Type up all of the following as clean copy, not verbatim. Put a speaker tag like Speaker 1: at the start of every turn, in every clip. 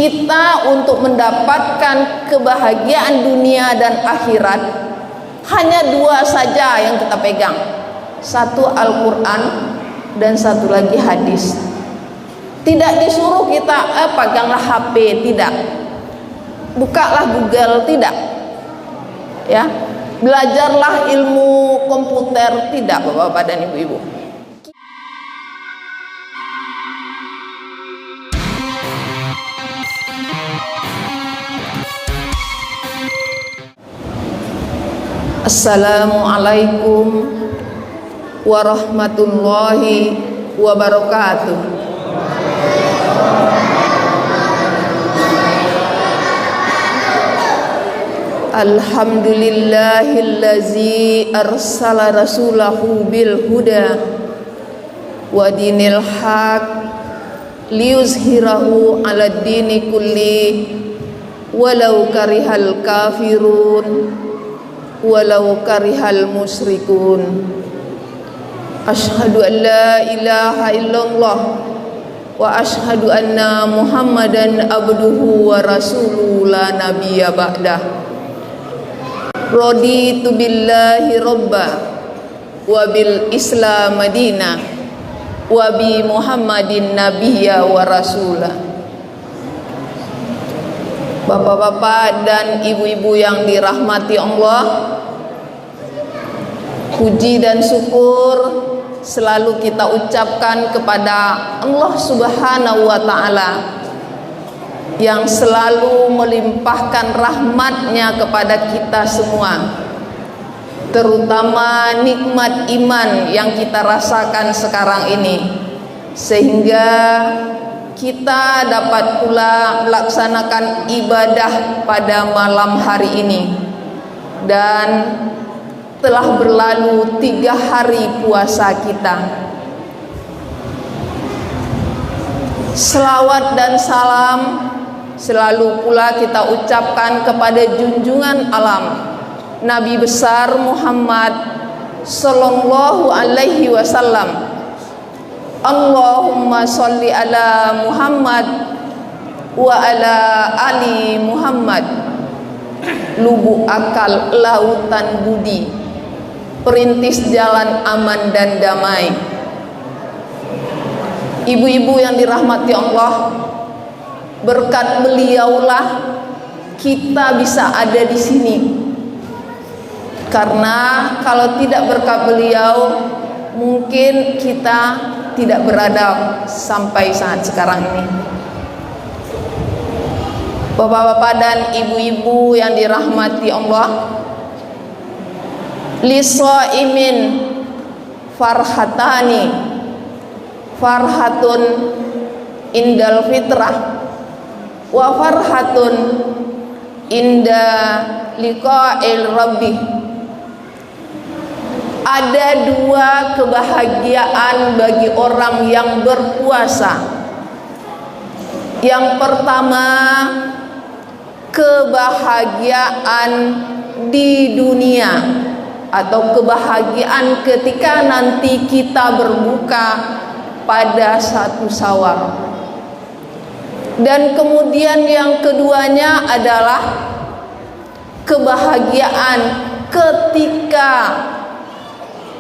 Speaker 1: kita untuk mendapatkan kebahagiaan dunia dan akhirat hanya dua saja yang kita pegang. Satu Al-Quran dan satu lagi hadis. Tidak disuruh kita peganglah HP, tidak. Bukalah Google, tidak. Ya. Belajarlah ilmu komputer, tidak Bapak-bapak dan Ibu-ibu. Assalamualaikum warahmatullahi wabarakatuh. Alhamdulillahillazi arsala rasulahu bil huda wa dinil haq liyuzhirahu ala dini kulli walau karihal kafirun walau karihal musyrikun. Asyhadu an la ilaha illallah wa asyhadu anna Muhammadan abduhu wa rasuluhu la nabiyya ba'dah. Raditu billahi robba wa bil islam madinah wa bi Muhammadin nabiyya wa rasulah. Bapak-bapak dan ibu-ibu yang dirahmati Allah, puji dan syukur selalu kita ucapkan kepada Allah Subhanahu wa ta'ala yang selalu melimpahkan rahmatnya kepada kita semua, terutama nikmat iman yang kita rasakan sekarang ini, sehingga kita dapat pula melaksanakan ibadah pada malam hari ini. Dan telah berlalu 3 hari puasa kita. Selawat dan salam selalu pula kita ucapkan kepada junjungan alam Nabi besar Muhammad sallallahu alaihi wasallam. Allahumma sholli ala Muhammad wa ala ali Muhammad. Lubuk akal lautan budi, perintis jalan aman dan damai. Ibu-ibu yang dirahmati Allah, berkat beliaulah kita bisa ada di sini. Karena kalau tidak berkat beliau, mungkin kita tidak berada sampai saat sekarang ini. Bapak-bapak dan ibu-ibu yang dirahmati Allah, lisaimin farhatani, farhatun indal fitrah wa farhatun inda liqa'il rabbih. Ada 2 kebahagiaan bagi orang yang berpuasa. Yang pertama, kebahagiaan di dunia atau kebahagiaan ketika nanti kita berbuka pada 1 Syawal. Dan kemudian yang keduanya adalah kebahagiaan ketika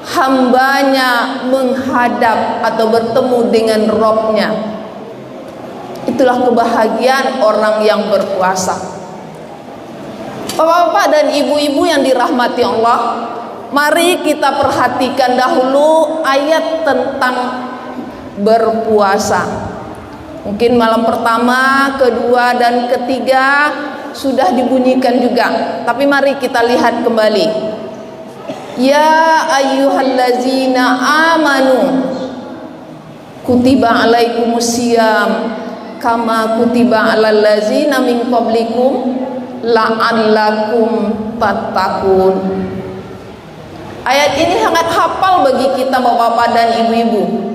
Speaker 1: hambanya menghadap atau bertemu dengan Robnya. Itulah kebahagiaan orang yang berpuasa. Bapak-bapak dan ibu-ibu yang dirahmati Allah, mari kita perhatikan dahulu ayat tentang berpuasa. Mungkin malam pertama, kedua, dan ketiga sudah dibunyikan juga, tapi mari kita lihat kembali. Ya ayyuhallazina amanu kutiba alaikumusiyam kama kutiba alal ladzina min qablikum la'allakum tattaqun. Ayat ini sangat hafal bagi kita bapak-bapak dan ibu-ibu,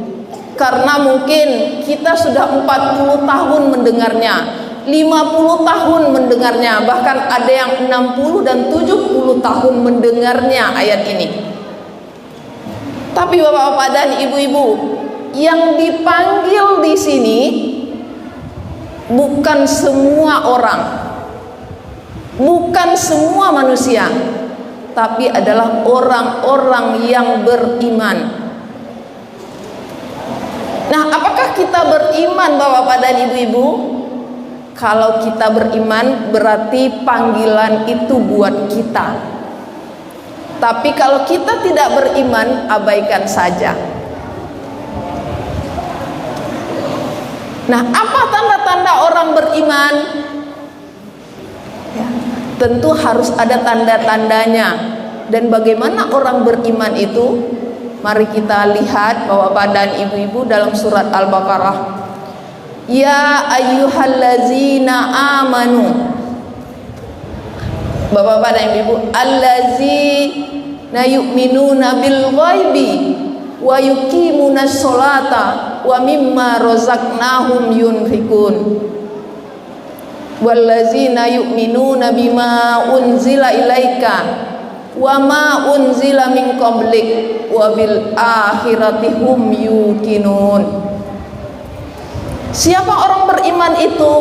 Speaker 1: karena mungkin kita sudah 40 tahun mendengarnya, 50 tahun mendengarnya, bahkan ada yang 60 dan 70 tahun mendengarnya ayat ini. Tapi bapak-bapak dan ibu-ibu, yang dipanggil di sini bukan semua orang, bukan semua manusia, tapi adalah orang-orang yang beriman. Nah, apakah kita beriman, Bapak-bapak dan Ibu-ibu? Kalau kita beriman, berarti panggilan itu buat kita. Tapi kalau kita tidak beriman, abaikan saja. Nah, apa tanda-tanda orang beriman? Ya, tentu harus ada tanda-tandanya. Dan bagaimana orang beriman itu? Mari kita lihat Bapak dan Ibu-ibu dalam surat Al-Baqarah. Ya ayyuhallazina amanu. Bapak dan Ibu, allazina yu'minuna bil ghaibi wa yuqimunas sholata wa mimma razaqnahum yunfikun. Wallazina yu'minuna bima unzila ilaika wa ma unzila min qablik wa bil akhirati hum yuqinun. Siapa orang beriman itu?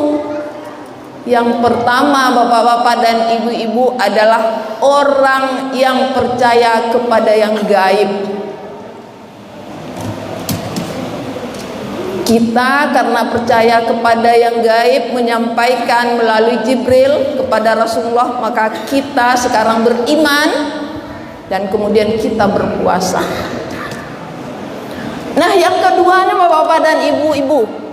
Speaker 1: Yang pertama, Bapak-bapak dan Ibu-ibu, adalah orang yang percaya kepada yang gaib. Kita karena percaya kepada yang gaib, menyampaikan melalui Jibril kepada Rasulullah, maka kita sekarang beriman dan kemudian kita berpuasa. Nah, yang keduanya Bapak-bapak dan Ibu-ibu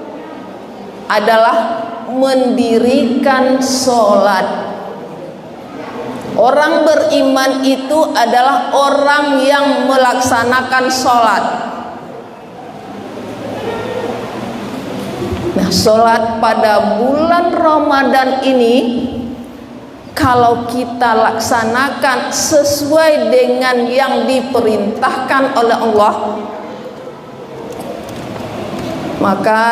Speaker 1: adalah mendirikan sholat. Orang beriman itu adalah orang yang melaksanakan sholat. Nah, sholat pada bulan Ramadan ini, kalau kita laksanakan sesuai dengan yang diperintahkan oleh Allah, maka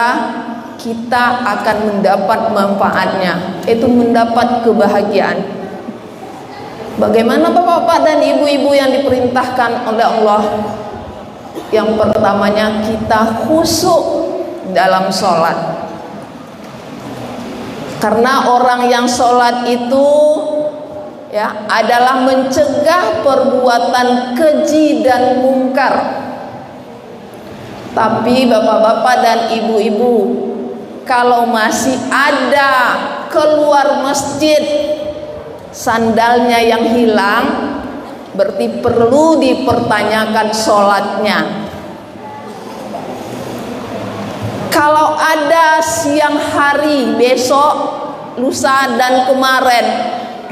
Speaker 1: kita akan mendapat manfaatnya, itu mendapat kebahagiaan. Bagaimana Bapak-bapak dan Ibu-ibu yang diperintahkan oleh Allah? Yang pertamanya, kita khusyuk dalam sholat. Karena orang yang sholat itu ya adalah mencegah perbuatan keji dan mungkar. Tapi Bapak-bapak dan Ibu-ibu, kalau masih ada keluar masjid sandalnya yang hilang, berarti perlu dipertanyakan sholatnya. Kalau ada siang hari, besok, lusa dan kemarin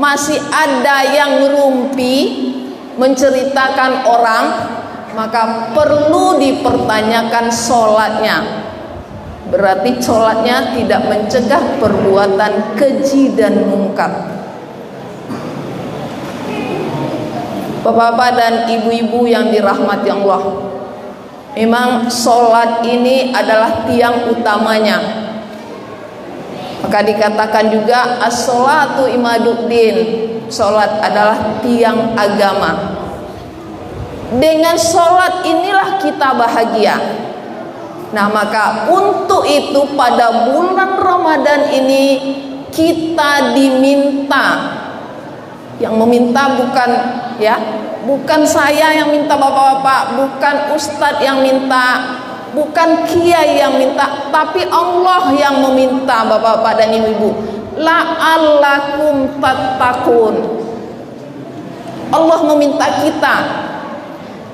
Speaker 1: masih ada yang ngerumpi menceritakan orang, maka perlu dipertanyakan sholatnya. Berarti sholatnya tidak mencegah perbuatan keji dan mungkar. Bapak-bapak dan Ibu-ibu yang dirahmati Allah, memang sholat ini adalah tiang utamanya. Maka dikatakan juga as-sholatu imaduddin, sholat adalah tiang agama. Dengan sholat inilah kita bahagia. Nah, maka untuk itu pada bulan Ramadan ini kita diminta, yang meminta bukan bukan saya yang minta Bapak-bapak, bukan ustadz yang minta, bukan kiai yang minta, tapi Allah yang meminta Bapak-bapak dan Ibu-ibu. La'allakum tattaqun. Allah meminta kita.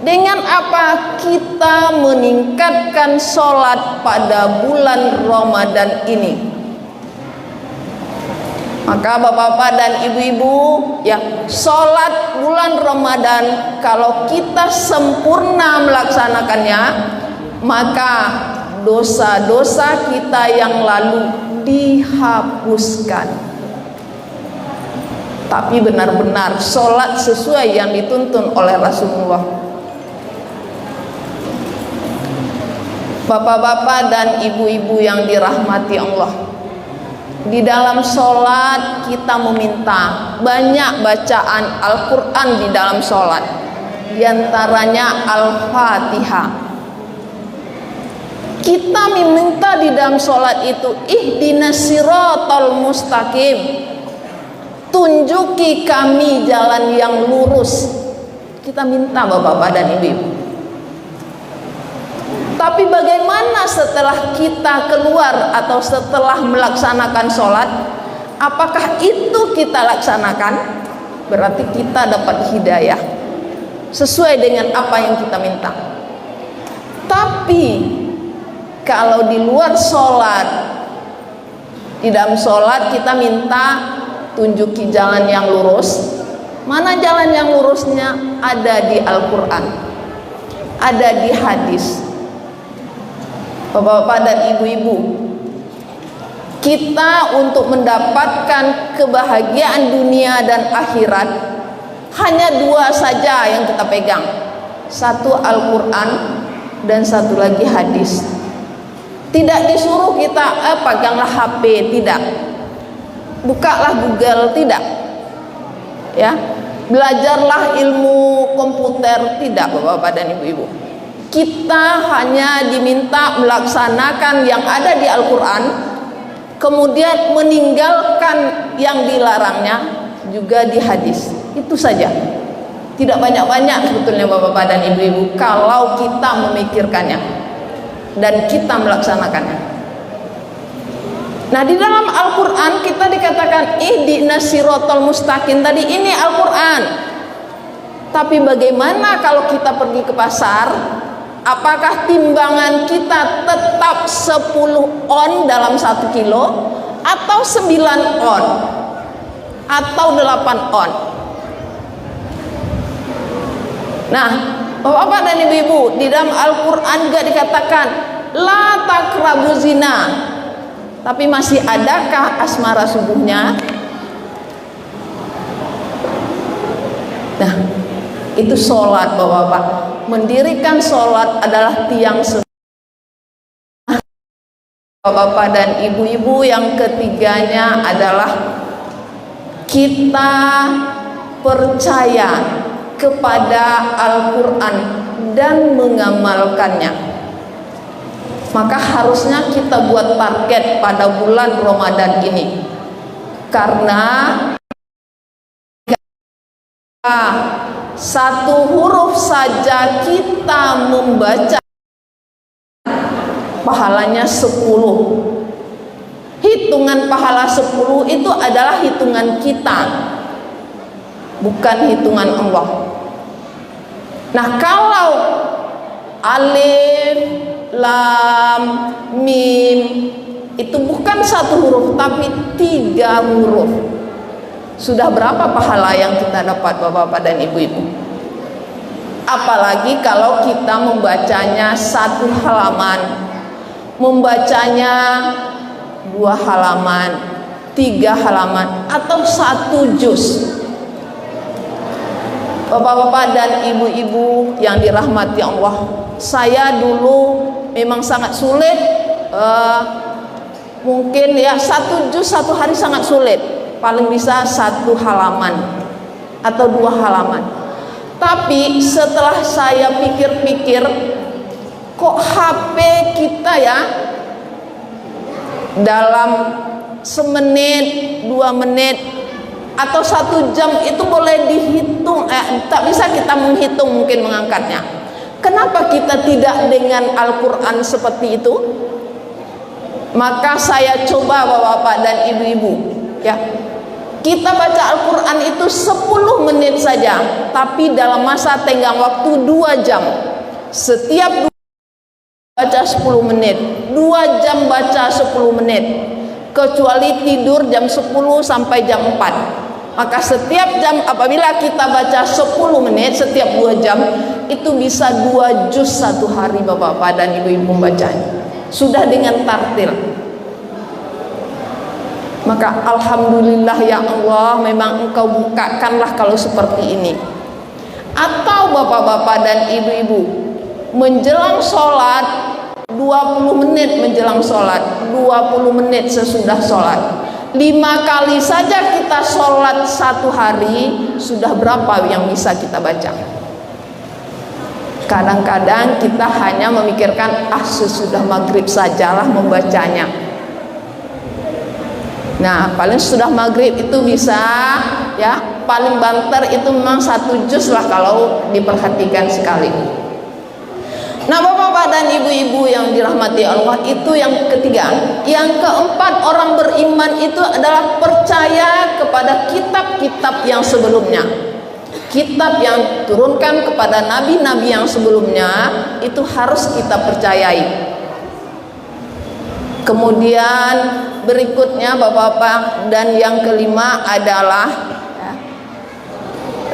Speaker 1: Dengan apa? Kita meningkatkan sholat pada bulan Ramadan ini. Maka Bapak-bapak dan Ibu-ibu, ya, sholat bulan Ramadan kalau kita sempurna melaksanakannya, maka dosa-dosa kita yang lalu dihapuskan. Tapi benar-benar sholat sesuai yang dituntun oleh Rasulullah. Bapak-bapak dan Ibu-ibu yang dirahmati Allah, di dalam sholat kita meminta banyak bacaan Al-Quran di dalam sholat, diantaranya Al-Fatihah. Kita meminta di dalam sholat itu, ihdinas siratal mustaqim, tunjuki kami jalan yang lurus. Kita minta bapak-bapak dan ibu-ibu. Tapi bagaimana setelah kita keluar atau setelah melaksanakan sholat? Apakah itu kita laksanakan? Berarti kita dapat hidayah sesuai dengan apa yang kita minta. Tapi kalau di luar sholat, di dalam sholat kita minta tunjuki jalan yang lurus. Mana jalan yang lurusnya? Ada di Al-Quran, ada di hadis. Bapak-bapak dan ibu-ibu, kita untuk mendapatkan kebahagiaan dunia dan akhirat hanya dua saja yang kita pegang. Satu Al-Quran dan satu lagi hadis. Tidak disuruh kita peganglah HP, tidak. Bukalah Google, tidak. Ya, belajarlah ilmu komputer, tidak bapak-bapak dan ibu-ibu. Kita hanya diminta melaksanakan yang ada di Al-Quran, kemudian meninggalkan yang dilarangnya juga di hadis. Itu saja. Tidak banyak-banyak sebetulnya bapak-bapak dan ibu-ibu kalau kita memikirkannya dan kita melaksanakannya. Nah, di dalam Al-Quran kita dikatakan ihdinas siratal mustaqim. Tadi ini Al-Quran. Tapi bagaimana kalau kita pergi ke pasar? Apakah timbangan kita tetap 10 on dalam 1 kilo, atau 9 on, atau 8 on? Nah, bapak-bapak dan ibu-ibu, di dalam Al-Quran juga dikatakan la taqrabu zina. Tapi masih adakah asmara subuhnya? Nah, itu sholat bapak-bapak. Mendirikan sholat adalah tiang bapak-bapak dan ibu-ibu. Yang ketiganya adalah kita percaya kepada Al-Quran dan mengamalkannya. Maka harusnya kita buat target pada bulan Ramadan ini, karena satu huruf saja kita membaca pahalanya 10. Hitungan pahala 10 itu adalah hitungan kita, bukan hitungan Allah. Nah, kalau alif, lam, mim itu bukan satu huruf tapi 3 huruf. Sudah berapa pahala yang kita dapat bapak-bapak dan ibu-ibu? Apalagi kalau kita membacanya 1 halaman, membacanya 2 halaman, 3 halaman, atau 1 juz. Bapak-bapak dan ibu-ibu yang dirahmati Allah, saya dulu memang sangat sulit, mungkin ya 1 juz 1 hari sangat sulit, paling bisa 1 halaman atau 2 halaman. Tapi setelah saya pikir-pikir, kok HP kita ya dalam semenit, 2 menit, atau 1 jam itu boleh dihitung, tak bisa kita menghitung mungkin mengangkatnya. Kenapa kita tidak dengan Al-Quran seperti itu? Maka saya coba bapak-bapak dan ibu-ibu, ya, kita baca Al-Quran itu 10 menit saja, tapi dalam masa tenggang waktu 2 jam. Setiap baca 10 menit, 2 jam baca 10 menit, kecuali tidur jam 10 sampai jam 4. Maka setiap jam apabila kita baca 10 menit setiap 2 jam, itu bisa 2 juz 1 hari bapak-bapak dan ibu-ibu membacanya. Sudah dengan tartil. Maka alhamdulillah ya Allah, memang Engkau bukakanlah kalau seperti ini. Atau bapak-bapak dan ibu-ibu menjelang sholat, 20 menit menjelang sholat, 20 menit sesudah sholat, 5 kali saja kita sholat 1 hari, sudah berapa yang bisa kita baca? Kadang-kadang kita hanya memikirkan sesudah maghrib sajalah membacanya. Nah, paling sudah maghrib itu bisa ya, paling banter itu memang 1 juz lah kalau diperhatikan sekali. Nah, bapak-bapak dan ibu-ibu yang dirahmati Allah, itu yang ketiga. Yang keempat, orang beriman itu adalah percaya kepada kitab-kitab yang sebelumnya. Kitab yang turunkan kepada nabi-nabi yang sebelumnya itu harus kita percayai. Kemudian berikutnya bapak-bapak dan yang kelima adalah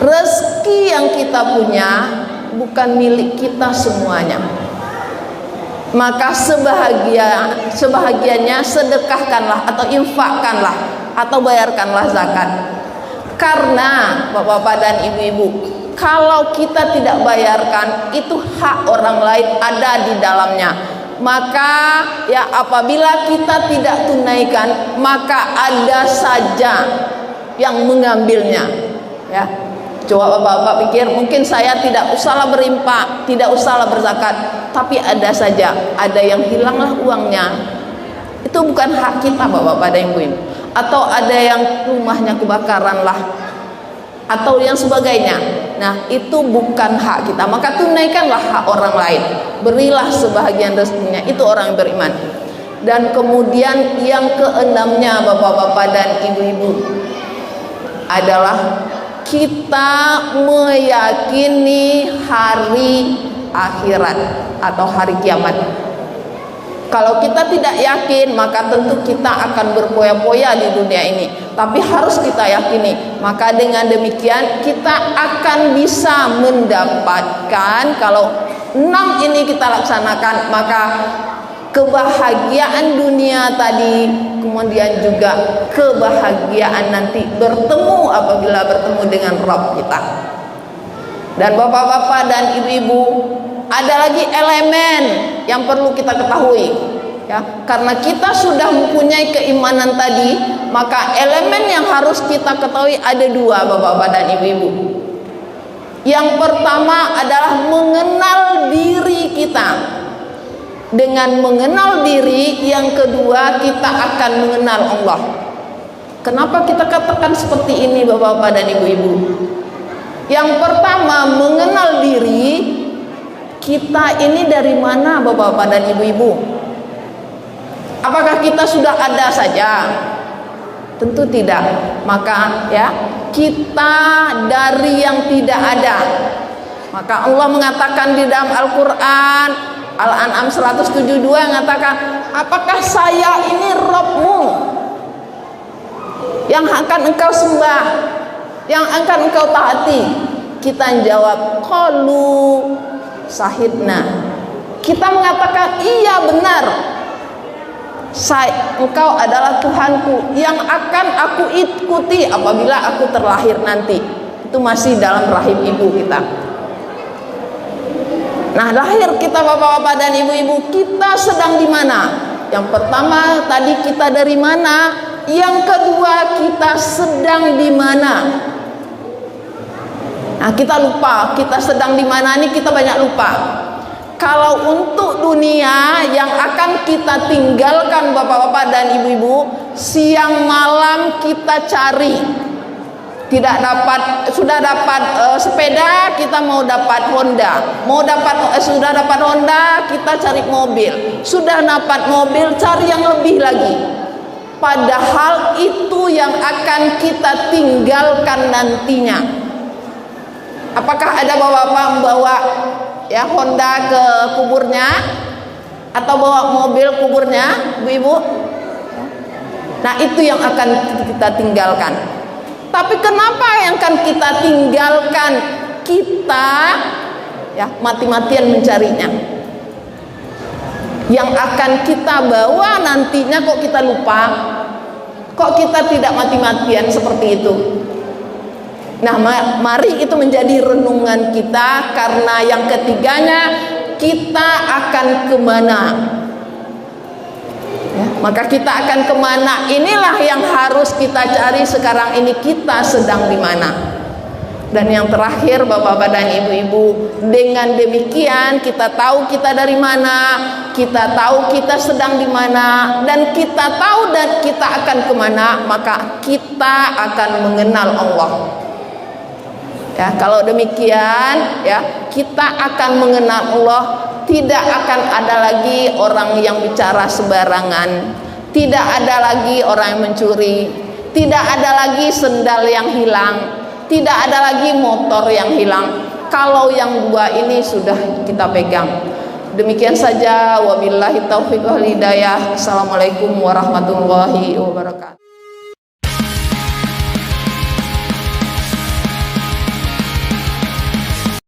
Speaker 1: rezeki yang kita punya bukan milik kita semuanya. Maka sebahagiannya sedekahkanlah atau infakkanlah atau bayarkanlah zakat. Karena bapak-bapak dan ibu-ibu, kalau kita tidak bayarkan, itu hak orang lain ada di dalamnya. Maka ya, apabila kita tidak tunaikan, maka ada saja yang mengambilnya. Ya, coba bapak-bapak pikir, mungkin saya tidak usahlah berinfak, tidak usahlah berzakat, tapi ada saja, ada yang hilanglah uangnya. Itu bukan hak kita bapak-bapak dan ibu-ibu. Atau ada yang rumahnya kebakaran lah, atau yang sebagainya. Nah, itu bukan hak kita, maka tunaikanlah hak orang lain, berilah sebahagian rezekinya. Itu orang yang beriman. Dan kemudian yang keenamnya bapak-bapak dan ibu-ibu adalah kita meyakini hari akhirat atau hari kiamat. Kalau kita tidak yakin, maka tentu kita akan berpoya-poya di dunia ini. Tapi harus kita yakini. Maka dengan demikian kita akan bisa mendapatkan, kalau 6 ini kita laksanakan, maka kebahagiaan dunia tadi, kemudian juga kebahagiaan nanti bertemu apabila bertemu dengan Rabb kita. Dan bapak-bapak dan ibu-ibu, ada lagi elemen yang perlu kita ketahui, ya, karena kita sudah mempunyai keimanan tadi, maka elemen yang harus kita ketahui ada 2 bapak-bapak dan ibu-ibu. Yang pertama adalah mengenal diri kita. Dengan mengenal diri, yang kedua kita akan mengenal Allah. Kenapa kita katakan seperti ini bapak-bapak dan ibu-ibu? Yang pertama, mengenal diri. Kita ini dari mana bapak-bapak dan ibu-ibu? Apakah kita sudah ada saja? Tentu tidak. Maka ya, kita dari yang tidak ada. Maka Allah mengatakan di dalam Al-Quran Al-An'am 172 mengatakan, apakah saya ini Rabbmu yang akan engkau sembah, yang akan engkau taati? Kita jawab, qalu sahidna. Kita mengatakan, iya benar, engkau adalah Tuhanku yang akan aku ikuti apabila aku terlahir nanti. Itu masih dalam rahim ibu kita. Nah, lahir kita bapak-bapak dan ibu-ibu, kita sedang di mana? Yang pertama tadi, kita dari mana? Yang kedua, kita sedang di mana? Nah, kita lupa kita sedang di mana, ini kita banyak lupa. Kalau untuk dunia yang akan kita tinggalkan bapak-bapak dan ibu-ibu, siang malam kita cari. Tidak dapat, sudah dapat sepeda, kita mau dapat Honda. Sudah dapat Honda, kita cari mobil. Sudah dapat mobil, cari yang lebih lagi. Padahal itu yang akan kita tinggalkan nantinya. Apakah ada bapak-bapak membawa ya Honda ke kuburnya atau bawa mobil kuburnya, ibu-ibu? Nah, itu yang akan kita tinggalkan. Tapi kenapa yang akan kita tinggalkan? Kita ya mati-matian mencarinya. Yang akan kita bawa nantinya kok kita lupa? Kok kita tidak mati-matian seperti itu? Nah, mari itu menjadi renungan kita, karena yang ketiganya, kita akan kemana? Ya, maka kita akan kemana? Inilah yang harus kita cari sekarang ini, kita sedang di mana? Dan yang terakhir Bapak-bapak dan Ibu-ibu, dengan demikian kita tahu kita dari mana, kita tahu kita sedang di mana, dan kita tahu dan kita akan kemana, maka kita akan mengenal Allah. Ya, kalau demikian ya, kita akan mengenal Allah. Tidak akan ada lagi orang yang bicara sembarangan, tidak ada lagi orang yang mencuri, tidak ada lagi sendal yang hilang, tidak ada lagi motor yang hilang. Kalau yang dua ini sudah kita pegang. Demikian saja, wabillahi taufiq wal hidayah. Assalamualaikum warahmatullahi wabarakatuh.